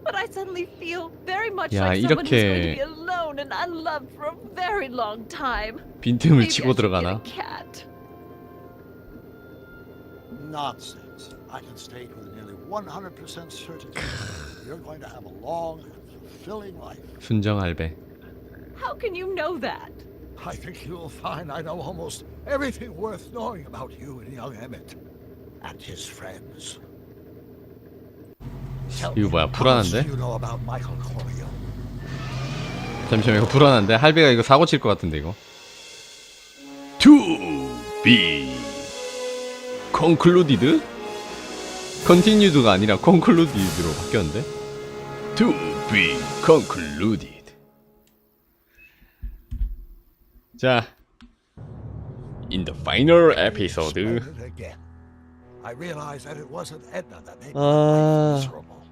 but I suddenly feel very much 야, like someone who's going to 이렇게 be alone and unloved for a very long time. 빈틈을 Maybe I 치고 should get a 들어가나? cat. Nonsense. I can state with nearly 100% certainty you're going to have a long and fulfilling life. 순정 할배. How can you know that? I think you'll find I know almost everything worth knowing about you and young Emmett and his friends. Tell 이거 me, 뭐야, how much 불안한데? do you know about Michael Corleone? 잠시만, 이거 불안한데? 할배가 이거 사고 칠 것 같은데 이거. To be concluded? continued가 아니라 concluded로 바뀌었는데? To be concluded. 자, in the final episode. I realize that it wasn't Edna that made 아, my life miserable.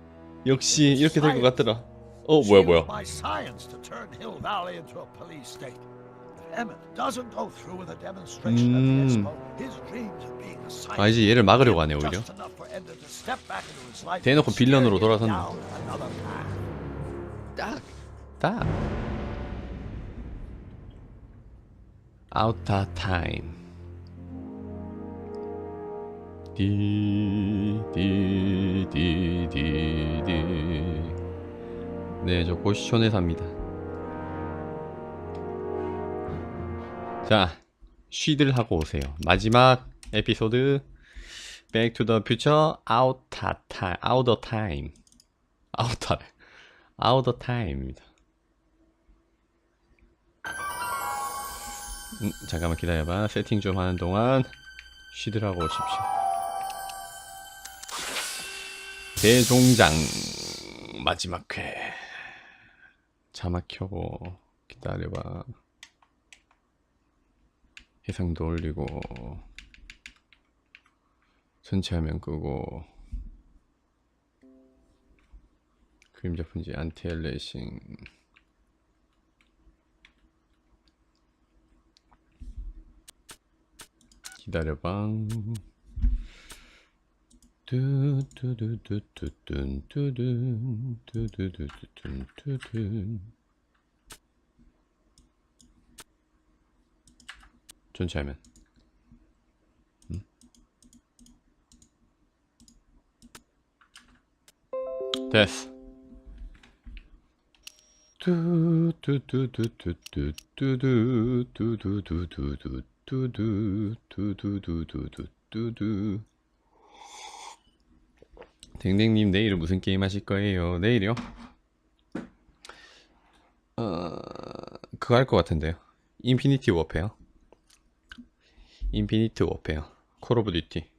역시 이렇게 될 것 같더라. 뭐야. My science to turn Hill Valley into a police state. If Emmett doesn't go through with a demonstration at the expo, his dreams of being a scientist. 아, 이제 얘를 막으려고 하네 오히려. Just enough for Edna to step back into his life. 대놓고 빌런으로 돌아섰네. Down another path. 딱. Out of time. 네, 저 고시촌에 삽니다. 자, 쉬들 하고 오세요. 마지막 에피소드 백투더퓨처 out of time입니다. 잠깐만 기다려봐. 세팅 좀 하는 동안 쉬들 하고 오십시오. 대종장 마지막 회. 자막 켜고 기다려봐. 해상도 올리고 전체 화면 끄고 그림자 분지 안티 엘레이싱 기다려봐. 전체 화면. 됐어. 댕댕님 내일은 무슨 게임 하실 거예요? 내일이요? 그거 할 것 같은데요. 인피니티 워페어. 콜 오브 듀티.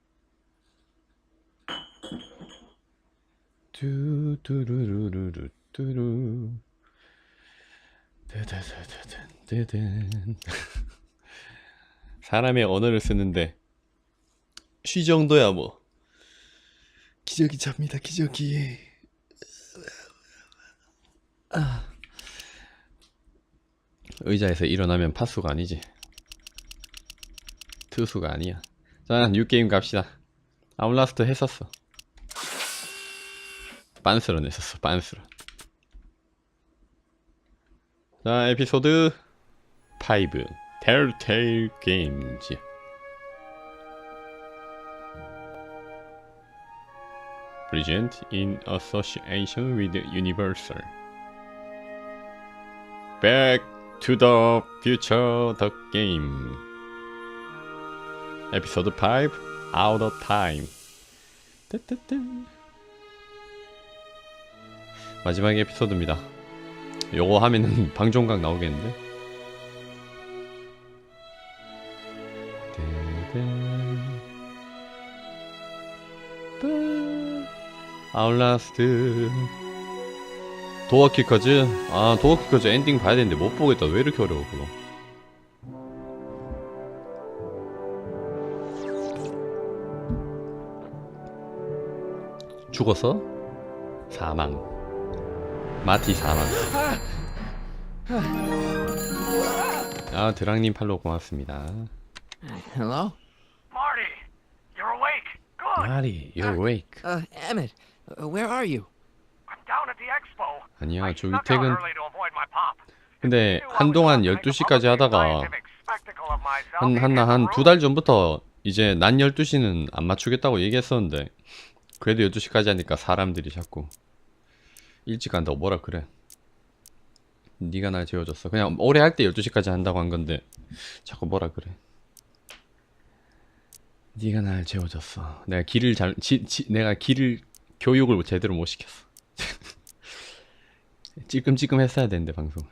뚜루루루루뚜루 데데데데데데. 사람의 언어를 쓰는데 쉬 정도야 뭐. 기저귀 잡니다. 기저귀. 의자에서 일어나면 파수가 아니지. 트수가 아니야. 자, 뉴게임 갑시다. 아웃라스트 했었어. 빤스런 했었어. 빤스런. 자, 에피소드 5 텔테일 게임즈. Present in association with Universal. Back to the Future the Game. Episode 5 Out of Time. 마지막 에피소드입니다. 요거 하면은 방종각 나오겠는데? 아웃라스트. 도어키커즈. 아, 도어키커즈 엔딩 봐야 되는데 못 보겠다. 왜 이렇게 어려워 그거. 죽었어? 사망. 마티 사망. 아, 드랑님 팔로 고맙습니다. Hello? Marty, you're awake. Good. 마리, you're awake. Emmett, where are you? I'm down at 아니야, 조기택은 근데 한동안 12시까지 하다가 한 2달 전부터 이제 낮 12시는 안 맞추겠다고 얘기했었는데 그래도 12시까지 하니까 사람들이 자꾸 일찍 간다고 뭐라 그래. 네가 날 재워줬어. 그냥 오래 할 때 12시까지 한다고 한 건데 자꾸 뭐라 그래. 네가 날 재워줬어. 내가 길을 교육을 제대로 못 시켰어. 찔끔찔끔 했어야 되는데 방송.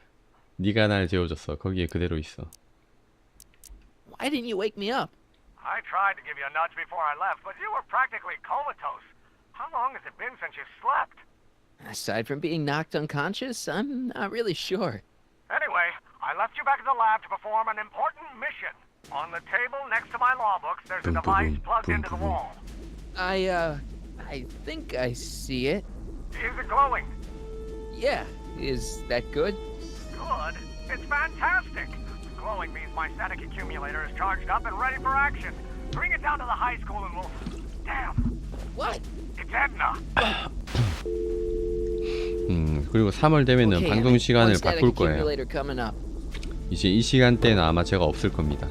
네가 날 재워줬어. 거기에 그대로 있어. Why didn't you wake me up? I tried to give you a nudge before I left, but you were practically comatose. How long has it been since you slept? Aside from being knocked unconscious, I'm not really sure. Anyway, I left you back at the lab to perform an important mission. On the table next to my law books, there's a device plugged into the wall. I think I see it. Is it glowing? Yeah, is that good? Good. It's fantastic. Glowing means my static accumulator is charged up and ready for action. Bring it down to the high school and we'll... Damn. What? It's Edna. 그리고 3월 되면은 방송 시간을 바꿀 거예요. 이제 이 시간대는 아마 제가 없을 겁니다.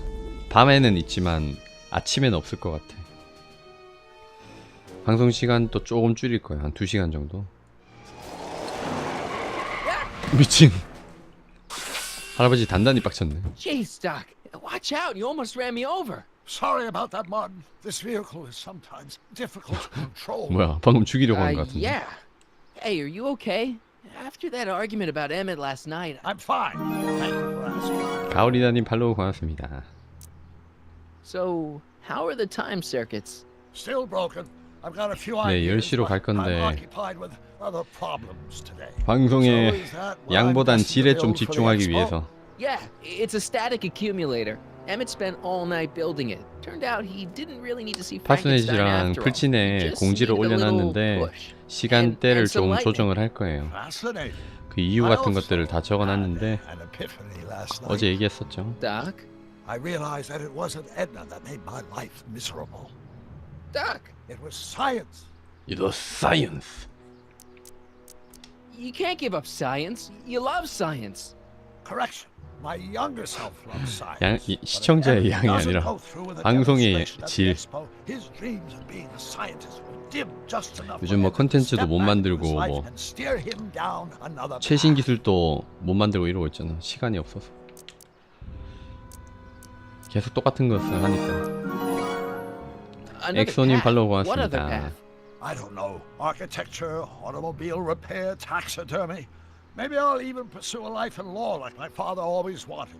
밤에는 있지만 아침에는 없을 것 같아. 방송 시간도 조금 줄일 거예요. 한 2시간 정도. 미친. 할아버지 단단히 빡쳤네. Jeez, Doc. Watch out. You almost ran me over. Sorry about that, Martin. This vehicle is sometimes difficult to control. 뭐야, 방금 죽이려고 한 것 같은데. Yeah. Hey, are you okay? After that argument about Emmett last night, I'm fine. Thank you for asking. 가오리다님 팔로우 고맙습니다. So, how are the time circuits? Still broken. I've got a few 네, ideas, 10시로 갈 but I'm 건데 occupied with other problems today. 방송에 So is that why I'm 양보단 dressed to 질에 the 좀 bill for the 집중하기 expo? 위해서. Yeah, it's a static accumulator. Emmett spent all night building it. Turned out he didn't really need to see Frankenstein 파스넷이랑 after all. 풀친에 Just 공지를 needed a little 올려놨는데 push. 시간대를 And some 조금 lightning. 조정을 할 거예요. Fascinating. 그 이유 I 같은 also 것들을 다 적어놨는데 had an epiphany last night. 어제 얘기했었죠. Doc? I realized that it wasn't Edna that made my life miserable. Doc, It was science. It was science. you can't give up science. You love science. Correction. My younger self loves science. 시청자의 양이 아니라 방송의 질. 요즘 뭐 컨텐츠도 못 만들고 뭐 최신 기술도 못 만들고 이러고 있잖아. 시간이 없어서 계속 똑같은 것을 하니까. 엑소님 팔로우 고맙습니다. I don't know. Architecture, automobile repair, taxidermy. Maybe I'll even pursue a life in law like my father always wanted.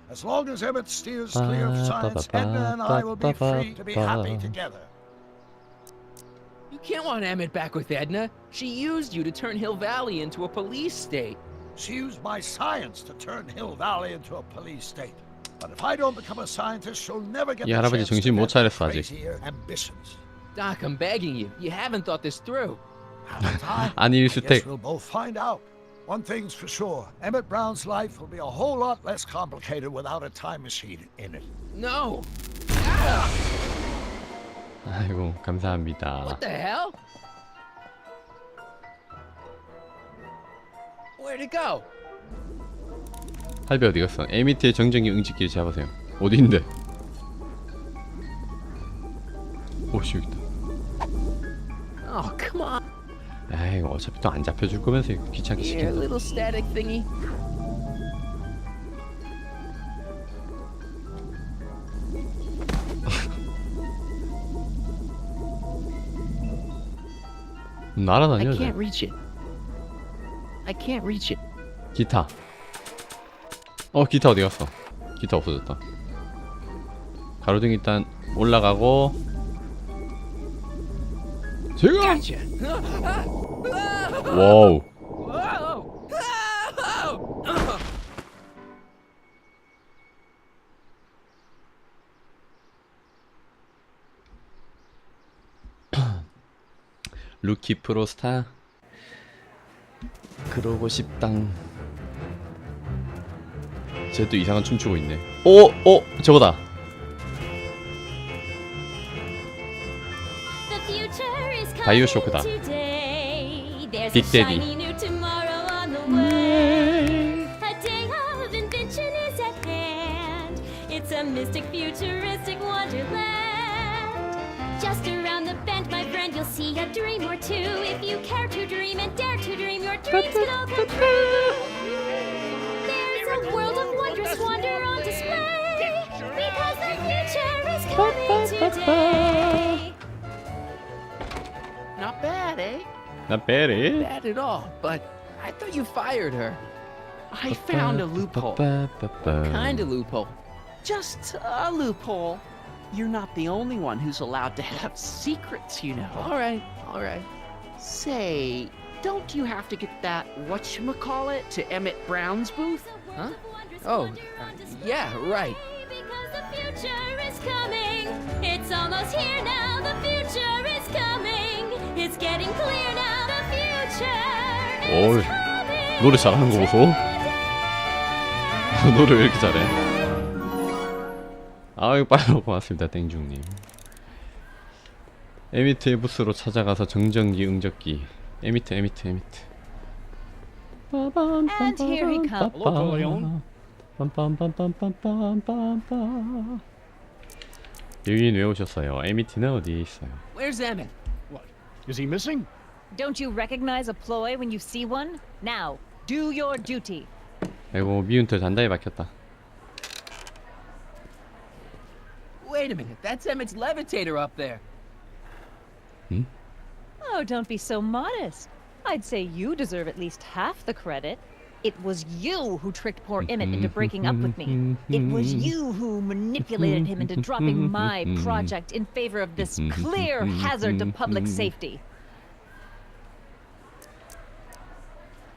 As long as Emmett steers clear of science, Edna and I will be free to be happy together. You can't want Emmett back with Edna. She used you to turn Hill Valley into a police state. She used my science to turn Hill Valley into a police state. But if I don't become a scientist, she'll never get 이 the 할아버지 chance 정신 to 못 have 차렸어 아직. crazier ambitions. Doc, I'm begging you. You haven't thought this through. Haven't I? 아닐 Guess 수택. we'll both find out. One thing's for sure, Emmett Brown's life will be a whole lot less complicated without a time machine in it. No. 아이고 감사합니다. What the hell? Where'd it go? 할배 어디 갔어? 에미트의 정전기 응집기를 잡으세요. 어디 있는데? 오씨 여기 있다. Oh, come on. 에이 어차피 또 안 잡혀줄 거면서 이거 귀찮게 Here, 시킨다. little static thingy. I 날아다녀. can't reach it. I can't reach it. 기타. 기타 어디 갔어? 기타 없어졌다. 가로등 일단 올라가고. 제가. Gotcha. 와우. 루키 프로스타. 그러고 싶당. 쟤도 이상한 춤추고 있네. 저거다. 바이오쇼크다. 빅데디. mystic, futuristic wonderland. Just around the bend, my friend, you'll see a dream or two. If you care to dream and dare to dream, your dreams can all come true. There's a world of wondrous wonder on display, because the future is coming today. Not bad, eh? Not bad, eh? Bad at all, but I thought you fired her. I found a loophole. Kind of loophole. Just a loophole. You're not the only one who's allowed to have secrets, you know. All right, all right. Say, don't you have to get that whatchamacallit to Emmett Brown's booth? Huh? Oh, yeah, right. Because the future is coming. It's almost here now. The future is coming. It's getting clear now. The future is coming. 노래 잘하는 거 보소. 노래 왜 이렇게 잘해? 아유 빨리 고맙습니다 땡중님. 에미트의 부스로 찾아가서 정전기 응접기. 에미트. And here he comes. Hello, Leon. 빰빰빰빰빰빰빰빰. 유인 왜 오셨어요? 에미트는 어디에 있어요? Where's Emmett? What? Is he missing? Don't you recognize a ploy when you see one? Now, do your duty. 아이고 미운털 단단히 박혔다. Wait a minute, that's Emmett's levitator up there. Oh, don't be so modest. I'd say you deserve at least half the credit. It was you who tricked poor Emmett into breaking up with me. It was you who manipulated him into dropping my project in favor of this clear hazard to public safety.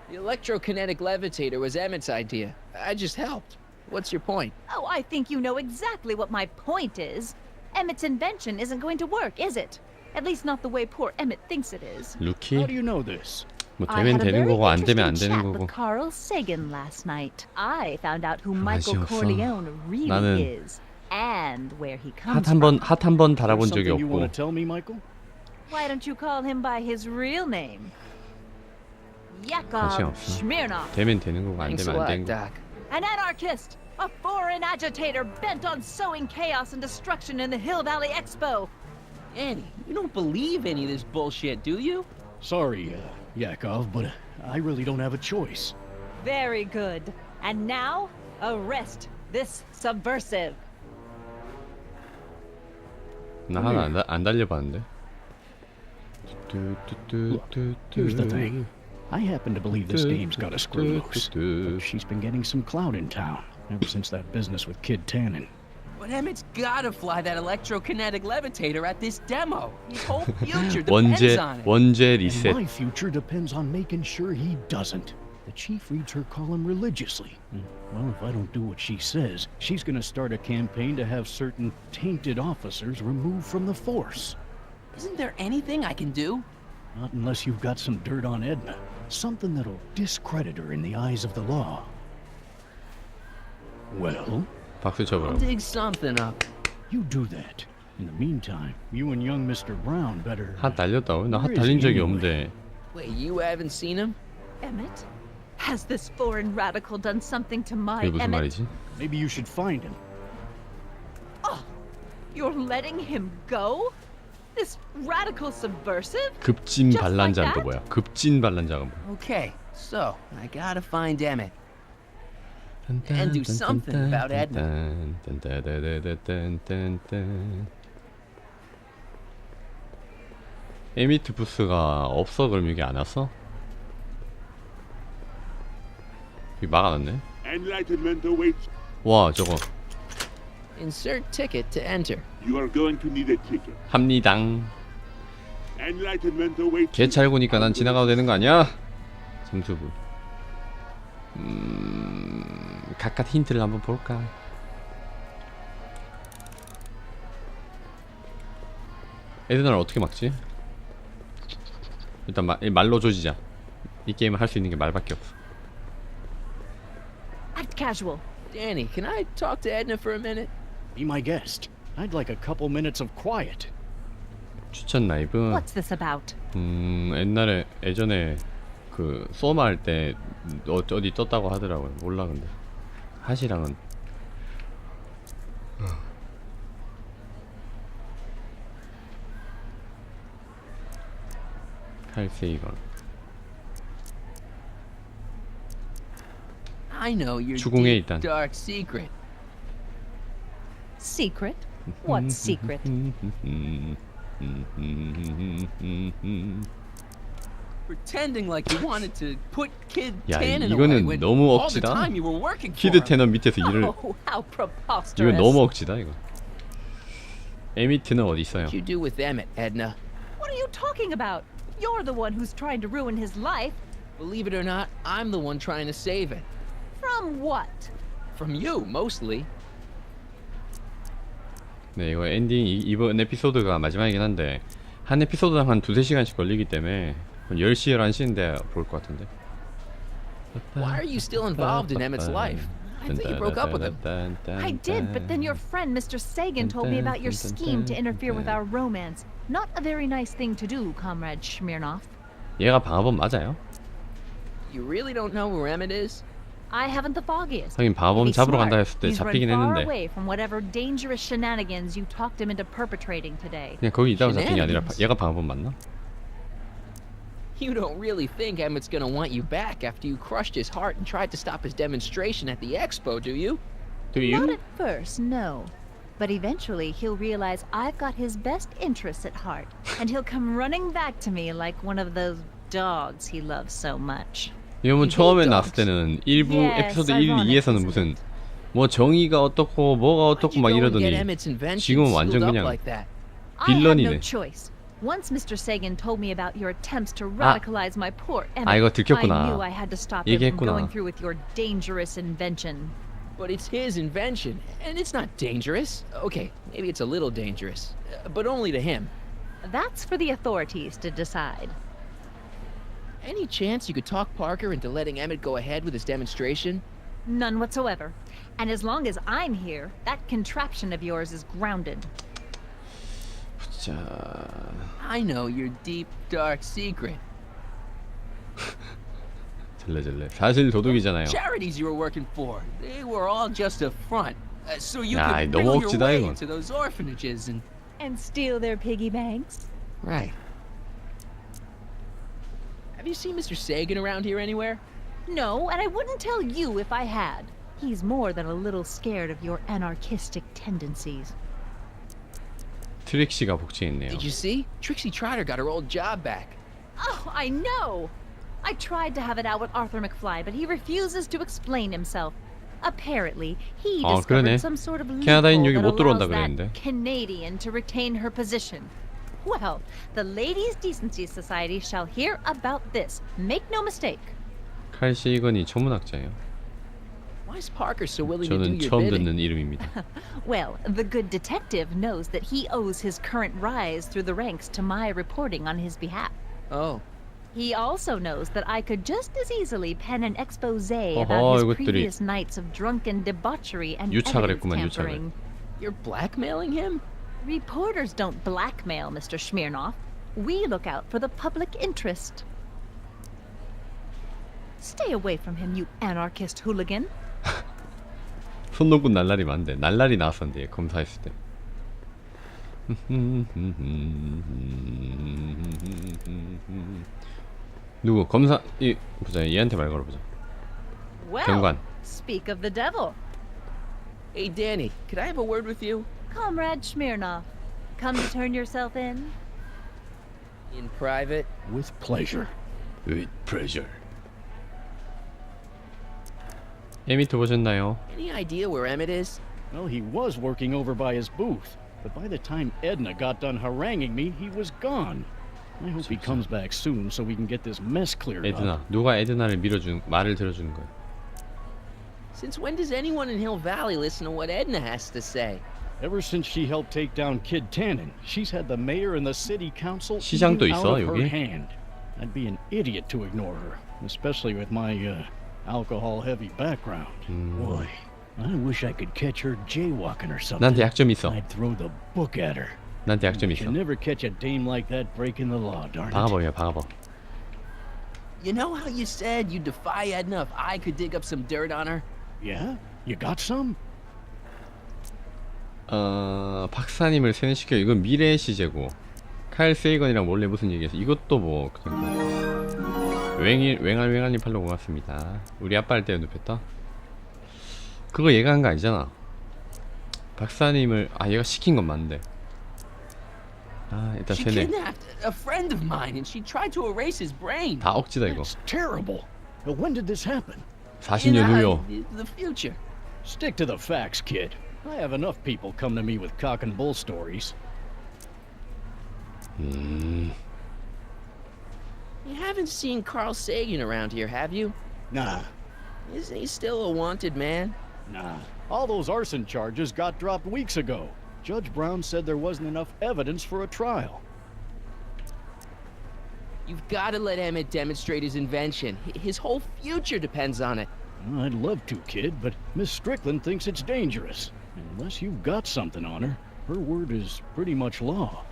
The electrokinetic levitator was Emmett's idea. I just helped. What's your point? Oh, I think you know exactly what my point is. Emmett's invention isn't going to work, is it? At least not the way poor Emmett thinks it is. How 루키? do you know this? 뭐 I 되면 had a 되는 very 거고 안 되면 안 interesting 되는 chat 거고. with Carl Sagan last night. I found out who Michael 맛이 없어. Corleone really 나는 is and where he comes 핫 한 번 달아본 적이 Something you want 없고. to tell me, Michael? Why don't you call him by his real name? 관심 Yakov 없어. Smirnov, 되면 되는 거고 안 Thanks a 되면 안 lot, 되는 거. Doc. an anarchist, a foreign agitator bent on sowing chaos and destruction in the Hill Valley Expo. Annie, you don't believe any of this bullshit, do you? Sorry, Yakov, but I really don't have a choice. Very good. And now, arrest this subversive. 나 하나 안 달려봤는데. Look, here's the thing. I happen to believe this dame's got a screw loose. But she's been getting some clout in town ever since that business with Kid Tannen. But Emmett's gotta fly that electrokinetic levitator at this demo. His whole future depends on it. 원죄 And 리셋. my future depends on making sure he doesn't. The chief reads her column religiously. Well, if I don't do what she says, she's gonna start a campaign to have certain tainted officers removed from the force. Isn't there anything I can do? Not unless you've got some dirt on Edna. Something that'll discredit her in the eyes of the law. Well, 박수 I'll 쳐보라고. dig something up. you do that. In the meantime, you and young Mr. Brown better... 핫 달렸다고? 나 핫 달린 적이 없는데. Wait, you haven't seen him? Emmett? Has this foreign radical done something to my 그게 무슨 Emmett? 말이지? Maybe you should find him. You're letting him go? This radical subversive? 급진 Just like 반란자는 또 that? 뭐야? 급진 반란자가 뭐야? Okay, so I gotta find Emmett. And do something about Edna. 에미트 부스가 없어? 그럼 여기 안 왔어? 여기 막아놨네? Enlightenment awaits. 와 저거 Insert ticket to enter. You are going to need a ticket. 합니당. Enlightenment awaits. 개찰구니까 난 지나가도 되는 거 아니야? 점수부. 각각 힌트를 한번 볼까? 에드나를 어떻게 막지? 일단 말로 조지자. 이 게임을 할 수 있는 게 말밖에 없어. Act casual. Danny, can I talk to Edna for a minute? Be my guest. I'd like a couple minutes of quiet. 추천 라이브. What's this about? 옛날에 예전에 그 소마 할 때 어디 떴다고 하더라고요. 몰라 근데. 핫이랑은 칼세이건. I know your 주공에 deep, 일단. dark secret. Secret? What secret? Pretending like you wanted to put Kid 야, Tannen away 이거는 when 너무 all the 억지다. time you were working for 키드 him. 테너 밑에서 일을. Oh, how 이거 preposterous. 너무 억지다 이거. 에미트는 어디 있어요? What you do with Emmett, Edna? What are you talking about? You're the one who's trying to ruin his life. Believe it or not, I'm the one trying to save it. From what? From you, mostly. 네, 이거 엔딩 이번 에피소드가 마지막이긴 한데 한 에피소드당 한 2-3시간씩 걸리기 때문에 10시, 11시인데 볼 것 같은데. Why are you still involved in Emmett's life? I thought you broke up with him. I did, but then your friend Mr. Sagan told me about your scheme to interfere with our romance. Not a very nice thing to do, Comrade Smirnov. 얘가 방화범 맞아요? You really don't know where Emmett is? I haven't the foggiest. 하긴 방화범 He's 잡으러 smart. 간다 했을 때 He's run 잡히긴 far 했는데 away from whatever dangerous shenanigans you talked him into perpetrating today. 그냥 거기 있다가 잡힌 게 아니라 Shenanigans? 얘가 방화범 맞나? You don't really think Emmett's gonna want you back after you crushed his heart and tried to stop his demonstration at the expo, do you? Do Not you? at first, no. But eventually he'll realize I've got his best interests at heart, and he'll come running back to me like one of those dogs he loves so much. 이러면 You 처음에 hate 나왔을 dogs. 때는 일부 Yes, 에피소드 1, ironic, 2에서는 isn't 무슨 it? 뭐 정의가 어떻고 뭐가 Why'd 어떻고 you 막 go and 이러더니 get Emmett's invention 지금은 완전 schooled up 그냥 like that? I had 빌런이네. no choice. Once Mr. Sagan told me about your attempts to radicalize my poor Emmett, 아, 이거 들켰구나. I knew I had to stop him from 얘기했구나. going through with your dangerous invention. But it's his invention, and it's not dangerous. Okay, maybe it's a little dangerous, but only to him. That's for the authorities to decide. Any chance you could talk Parker into letting Emmett go ahead with his demonstration? None whatsoever. And as long as I'm here, that contraption of yours is grounded. 자, I know your deep, dark secret. 절레절레. 사실 도둑이잖아요. Charities you were working for, they were all just a front. So you 야, could 너무 wriggle your 억지다, way 이건. into those orphanages and... And steal their piggy banks? Right. Have you seen Mr. Sagan around here anywhere? No, and I wouldn't tell you if I had. He's more than a little scared of your anarchistic tendencies. 트릭시가 복제했네요. Did you see? Trixie Trotter got her old job back. Oh, I know! I tried to have it out with Arthur McFly, but he refuses to explain himself. Apparently, he 아, discovered 그러네. some sort of 캐나다인 여기 loophole 못 that 들어온다 allows 그랬는데. that Canadian to retain her position. Well, the Ladies' Decency Society shall hear about this. Make no mistake. 칼시건이 초문학자예요. Why is Parker so willing to do 저는 your 처음 bidding? 듣는 이름입니다. Well, the good detective knows that he owes his current rise through the ranks to my reporting on his behalf. Oh. He also knows that I could just as easily pen an expose 어허, about his 이것들이 previous nights of drunken debauchery and 유착을 evidence 했구만, 유착을. tampering. You're blackmailing him? Reporters don't blackmail, Mr. Smirnov. We look out for the public interest. Stay away from him, you anarchist hooligan. 손동군 날라리 많은데 날라리 나왔었는데 검사했을 때. 누구 검사 이 보자 얘한테 말 걸어보자. Well, 경관. speak of the devil. Hey, Danny, could I have a word with you? Comrade Smirnov, come to turn yourself in? In private? With pleasure. With pleasure. 에미트 보셨나요? Any idea where Emmett is? Well, he was working over by his booth, but by the time Edna got done haranguing me, he was gone. I hope he comes back soon so we can get this mess cleared up. 에드나 누가 에드나를 밀어준 말을 들어주는 거야? Since when does anyone in Hill Valley listen to what Edna has to say? Ever since she helped take down Kid Tannen, she's had the mayor and the city council 시장도 eating out 있어, of her 여기? hand. I'd be an idiot to ignore her, especially with my alcohol-heavy background. Boy, I wish I could catch her jaywalking or something. 나한테 약점 있어. I'd throw the book at her. 나한테 약점 You 있어. can never catch a dame like that breaking the law, darn it. 방아범이야 방아범. You know how you said you'd defy Edna if I could dig up some dirt on her? Yeah? You got some? 박사님을 세뇌시켜. 이건 미래의 시제고 카일 세이건이랑 원래 무슨 얘기해서 이것도 뭐 그냥 웽알님 팔로 고맙습니다. 우리 아빠 할 때 눕혔다. 그거 얘가 한 거 아니잖아. 박사님을 얘가 시킨 건 맞는데. 일단 She 세뇌. kidnapped a friend of mine and she tried to erase his brain. 다 억지다 이거. It's terrible. But when did this happen? 40년 후요. The future. Stick to the facts, kid. I have enough people come to me with cock and bull stories. You haven't seen Carl Sagan around here, have you? Nah, Isn't he still a wanted man? nah. All those arson charges got dropped weeks ago. Judge Brown said there wasn't enough evidence for a trial. You've got to let Emmett demonstrate his invention. His whole future depends on it. Well, I'd love to, kid, but Miss Strickland thinks it's dangerous. Unless you've got something on her, her word is pretty much law.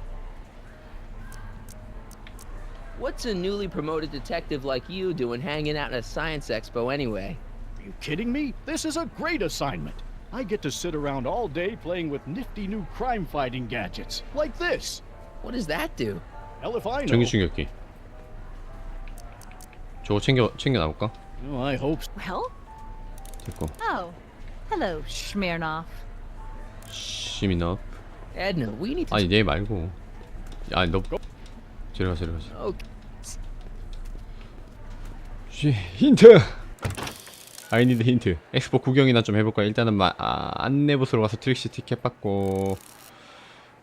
What's a newly promoted detective like you doing hanging out at a science expo anyway? Are you kidding me? This is a great assignment. I get to sit around all day playing with nifty new crime-fighting gadgets, like this. What does that do? Hell if I know. 전기 충격기. 저거 챙겨 나올까? Well, I hope so. Well? 됐고. Oh. Hello, Smirnoff. 시민업. Edna, we need to... 아니 얘 말고. 너 저리가. Okay. 힌트. I need 힌트. 엑스포 구경이나 좀 해볼까. 일단은 안내부스로 가서 트릭시 티켓 받고.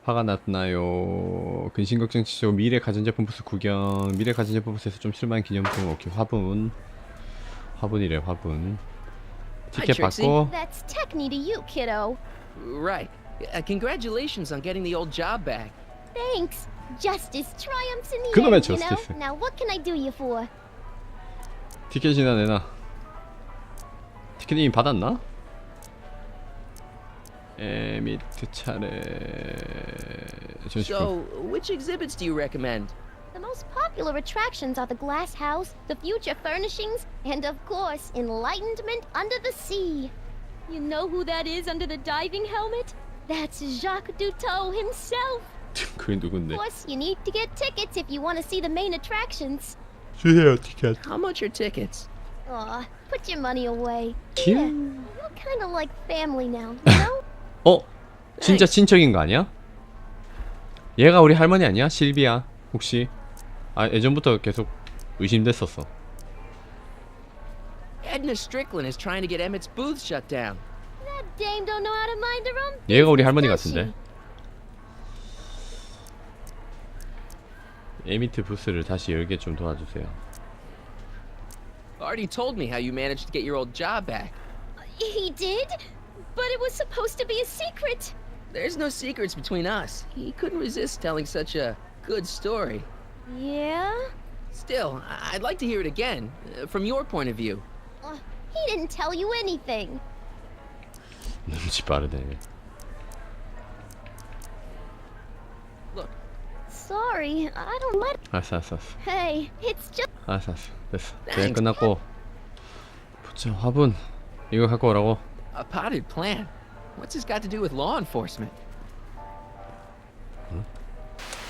화가 났나요? 근심 걱정 치죠. 미래 가전제품 부스 구경. 미래 가전제품 부스에서 좀 실망한 기념품. 오케이. 화분이래. 화분. 티켓 받고. That's technique to you, kiddo. Right. Congratulations on getting the old job back. Thanks. Justice triumphs in the 그놈의 end, you know? justice. Now what can I do you for? 티켓이나 내놔. 티켓 이미 받았나? 에미트 차례. So, which exhibits do you recommend? The most popular attractions are the Glass House, the Future Furnishings, and of course, Enlightenment Under the Sea. You know who that is under the diving helmet? That's Jacques Cousteau himself. 그게 누군데? Of course, you need to get tickets if you want to see the main attractions. 주세요 티켓. How much are tickets? Aw, put your money away. 큐. Yeah, you're kind of like family now, you know? 진짜 친척인 거 아니야? 얘가 우리 할머니 아니야? 실비야 혹시? 예전부터 계속 의심됐었어. Edna Strickland is trying to get Emmett's booth shut down. That dame don't know how to mind her own 얘가 우리 할머니 business, 같은데. does 에미트 부스를 다시 열게 좀 도와주세요. Already told me how you managed to get your old job back. He did? But it was supposed to be a secret. There's no secrets between us. He couldn't resist telling such a good story. Yeah? Still, I'd like to hear it again, from your point of view. He didn't tell you anything. 눈치 빠르네. Look, Sorry, I don't let. 알았어. Hey, it's just. 알았어. 됐어. 대회 끝났고. 부처 화분. 이거 갖고 오라고. a potted plant. What's this got to do with law enforcement?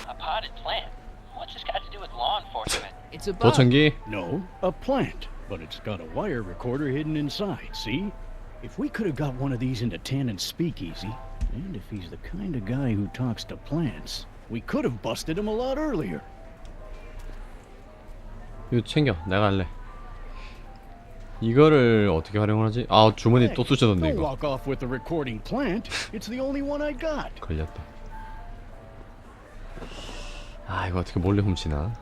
A potted plant? What's this got to do with law enforcement? It's a bug. 도청기. No, a plant, but it's got a wire recorder hidden inside, see? If we could have got one of these into Tannen's speakeasy, and if he's the kind of guy who talks to plants, we could have busted him a lot earlier. 이거 챙겨. 내가 할래. 이거를 어떻게 활용하지? 주머니 또 쑤셔넣네 Don't 이거. walk off with the recording plant. It's the only one I got. 걸렸다. 이거 어떻게 몰래 훔치나?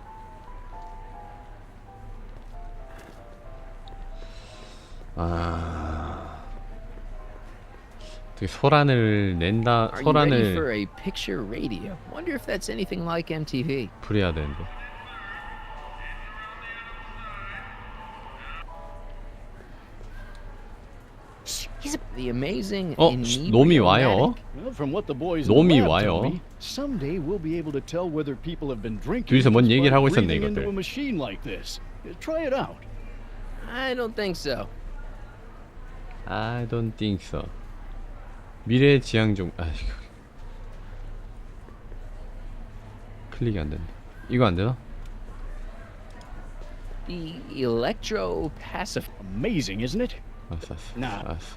어떻게 소란을 낸다. Are you ready for 소란을 a picture radio? Wonder if that's anything like MTV. 부려야 되는데. The amazing 놈이 와요. Well, from what the boys in the 놈이 lab 와요. told me, someday we'll be able to tell whether people have been drinking 둘이서 뭔 just 얘기를 by 하고 있었네, breathing into 이것들. a machine like this. Try it out. I don't think so. I don't think so. 미래 지향 중. 아이고. 클릭이 안 된다. 이거 안 되나? The electro passive. Amazing, isn't it? 알았어, 알았어. Nah. 알았어.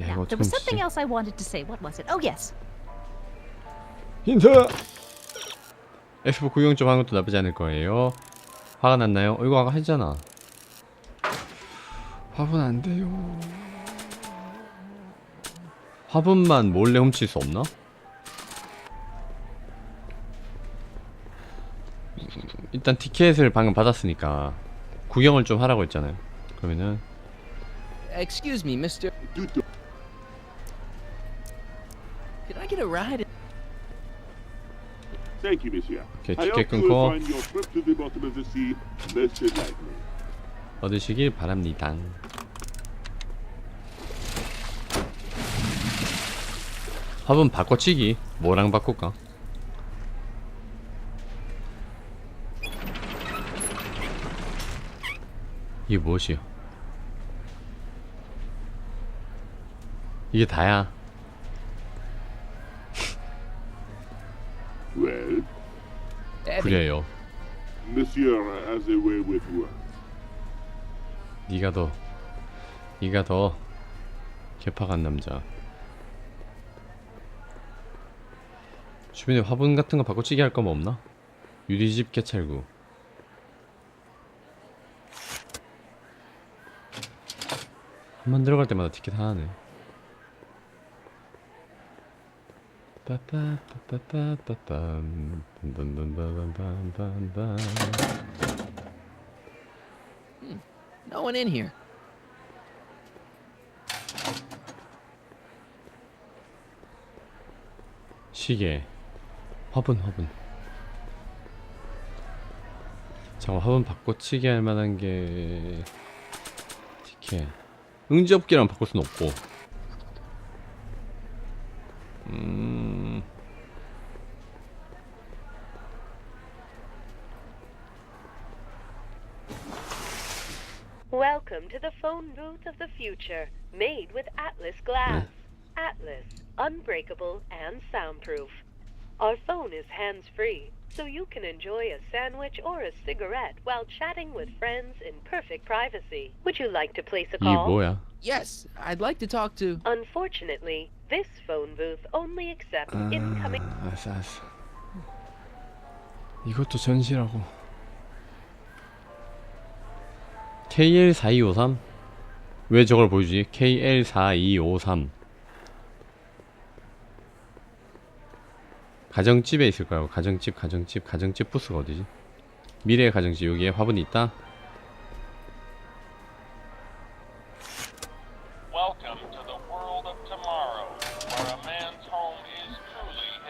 야, Now, 이거 there 어떻게 was something 훔치지? else I wanted to say. What was it? Oh, yes. 힌트! 엑스포 구경 좀 하는 것도 나쁘지 않을 거예요. 화가 났나요? 이거 아까 했잖아. 화분 안 돼요. 화분만 몰래 훔칠 수 없나? 일단 티켓을 방금 받았으니까 구경을 좀 하라고 했잖아요. 그러면은 Excuse me, Mr. Tutu. Could I get a ride? Thank you, monsieur. Okay, I ticket hope you will 끊고. find your trip to the bottom of the sea most delightful. 얻으시길 바랍니다. 화분 바꿔치기 뭐랑 바꿀까? 이게 무엇이야? 이게 다야. Well, Abby, 그래요. monsieur has a way with words. 네가 더 개팍한 남자. 주변에 화분 같은 거 바꿔치기 할 거면 없나? 유리집 개찰구. 한 번 들어갈 때마다 티켓 하나네. 빠빠빠빠빠빰 빰빰빰빰빰빰빰. no one in here. 시계. 화분. 잠깐 화분 바꿔치기 할 만한 게 티켓. 응지업기랑 바꿀 순 없고. Welcome to the phone booth of the future, made with Atlas glass. Atlas, unbreakable and soundproof. Our phone is hands-free, so you can enjoy a sandwich or a cigarette while chatting with friends in perfect privacy. Would you like to place a 이게 call? 뭐야? Yes, I'd like to talk to. Unfortunately, this phone booth only accepts incoming. 알았어. 이것도 전시라고. KL4253? 왜 저걸 보여주지? KL4253. 가정집에 있을 거라고. 가정집 부스가 어디지? 미래의 가정집. 여기에 화분이 있다.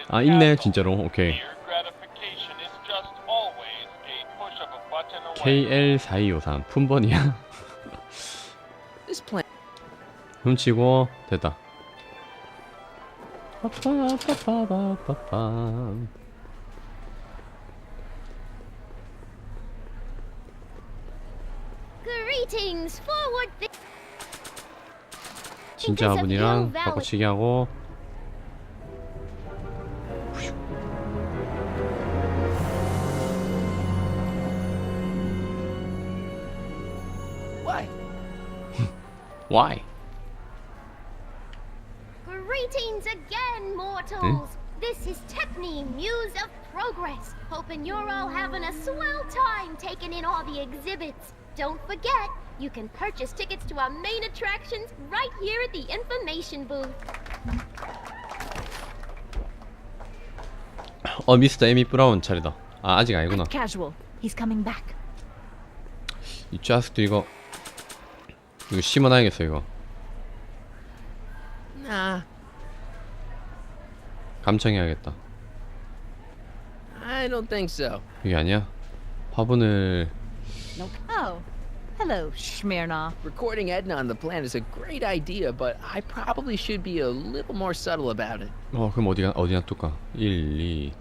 아, 있네 진짜로. 오케이. KL4253 품번이야. This plan. 훔치고 됐다. 빠빠빠빠빠빠. Greetings, forward. 진짜 화분이랑 바꿔치기 하고. Why? Why? Greetings again, mortals. This is Tiffany, Muse of Progress. Hoping you're all having a swell time taking in all the exhibits. Don't forget, you can purchase tickets to our main attractions right here at the information booth. 미스터 에미 브라운 차례다. 아, 아직 아니구나. Casual. He's coming back. 이 자식도 이거 심어놔야겠어 이거. Nah, 감청해야겠다. I don't think so. 이게 아니야? 화분을 Oh, hello, Smirnoff. Recording Edna on the plan is a great idea, but I probably should be a little more subtle about it. 그럼 어디 놔둘까? 1, 2